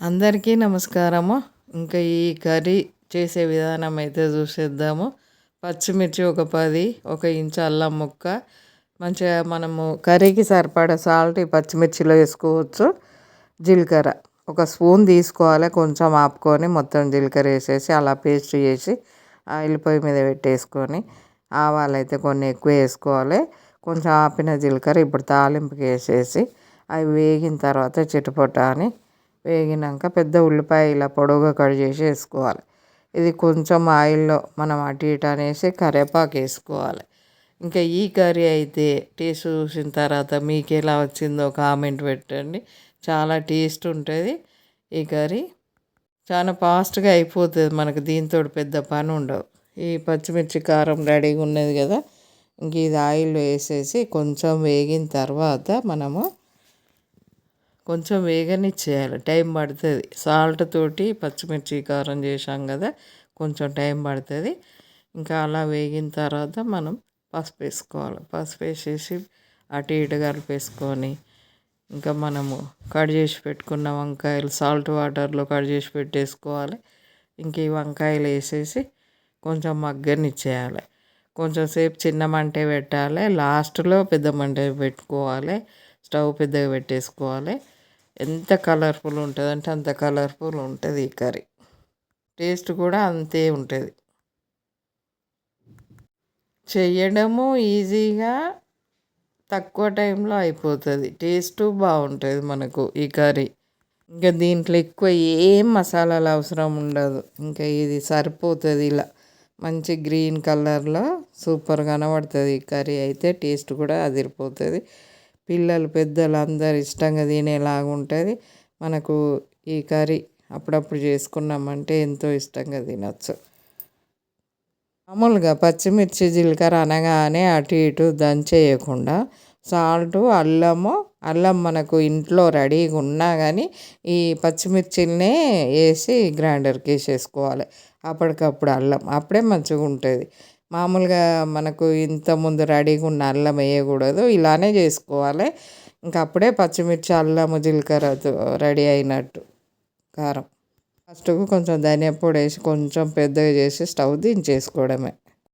అందరికీ నమస్కారము. ఇంకా ఈ కర్రీ చేసే విధానం అయితే చూసేద్దాము. పచ్చిమిర్చి ఒక 10, 1 ఇంచు అల్లం ముక్క, మంచిగా మనము కర్రీకి సరిపడా సాల్ట్ ఈ పచ్చిమిర్చిలో వేసుకోవచ్చు. జీలకర్ర ఒక స్పూన్ తీసుకోవాలి, కొంచెం ఆపుకొని మొత్తం జీలకర్ర వేసేసి అలా పేస్ట్ చేసి ఆయిల్ పొయ్యి మీద పెట్టేసుకొని, ఆవాలు అయితే కొన్ని ఎక్కువ వేసుకోవాలి. కొంచెం ఆపిన జీలకర్ర ఇప్పుడు తాలింపుకి వేసేసి అవి వేగిన తర్వాత చిటపట అని వేగినాక పెద్ద ఉల్లిపాయ ఇలా పొడవుగా కట్ చేసి వేసుకోవాలి. ఇది కొంచెం ఆయిల్లో మనం అటు ఇటు అనేసి కరివేపాకు వేసుకోవాలి. ఇంకా ఈ కర్రీ అయితే టేస్ట్ చూసిన తర్వాత మీకు ఎలా వచ్చిందో కామెంట్ పెట్టండి. చాలా టేస్ట్ ఉంటుంది ఈ కర్రీ. చాలా ఫాస్ట్గా అయిపోతుంది, మనకు దీంతో పెద్ద పని ఉండవు. ఈ పచ్చిమిర్చి కారం రెడీగా ఉన్నది కదా, ఇంక ఇది ఆయిల్లో వేసేసి కొంచెం వేగిన తర్వాత మనము కొంచెం వేగనిచ్చేయాలి, టైం పడుతుంది. సాల్ట్ తోటి పచ్చిమిర్చి కారం చేసాం కదా, కొంచెం టైం పడుతుంది. ఇంకా అలా వేగిన తర్వాత మనం పసుపు వేసుకోవాలి. పసుపు వేసేసి అటు ఇటు కలిపేసుకొని, ఇంకా మనము కట్ చేసి పెట్టుకున్న వంకాయలు సాల్ట్ వాటర్లో కట్ చేసి పెట్టేసుకోవాలి. ఇంక ఈ వంకాయలు వేసేసి కొంచెం మగ్గనిచ్చేయాలి. కొంచెం సేపు చిన్న మంటే పెట్టాలి, లాస్ట్లో పెద్ద మంట పెట్టుకోవాలి. స్టవ్ పెద్దగా పెట్టేసుకోవాలి. ఎంత కలర్ఫుల్ ఉంటుంది అంటే అంత కలర్ఫుల్ ఉంటుంది ఈ కర్రీ. టేస్ట్ కూడా అంతే ఉంటుంది. చేయడము ఈజీగా, తక్కువ టైంలో అయిపోతుంది. టేస్ట్ బాగుంటుంది మనకు ఈ కర్రీ. ఇంకా దీంట్లో ఎక్కువ ఏం మసాలాలు అవసరం ఉండదు. ఇంకా ఇది సరిపోతుంది. ఇలా మంచి గ్రీన్ కలర్లో సూపర్ కనబడుతుంది ఈ కర్రీ అయితే. టేస్ట్ కూడా అదిరిపోతుంది. పిల్లలు పెద్దలు అందరు ఇష్టంగా తినేలాగా ఉంటుంది. మనకు ఈ కర్రీ అప్పుడప్పుడు చేసుకున్నామంటే ఎంతో ఇష్టంగా తినచ్చు. మామూలుగా పచ్చిమిర్చి జీలకర్ర అనగానే అటు ఇటు దంచేయకుండా సాల్టు అల్లం మనకు ఇంట్లో రెడీగా ఉన్నా కానీ ఈ పచ్చిమిర్చిలనే వేసి గ్రైండర్కి వేసేసుకోవాలి. అప్పటికప్పుడు అల్లం అప్పుడే మంచిగా ఉంటుంది. మామూలుగా మనకు ఇంతకుముందు రెడీగా ఉన్న అల్లం వేయకూడదు, ఇలానే చేసుకోవాలి. ఇంకా అప్పుడే పచ్చిమిర్చి అల్లము జీలకర్రతో రెడీ అయినట్టు కారం. ఫస్ట్కు కొంచెం ధనియా పొడి వేసి కొంచెం పెద్దగా చేసి స్టవ్ దించేసుకోవడమే.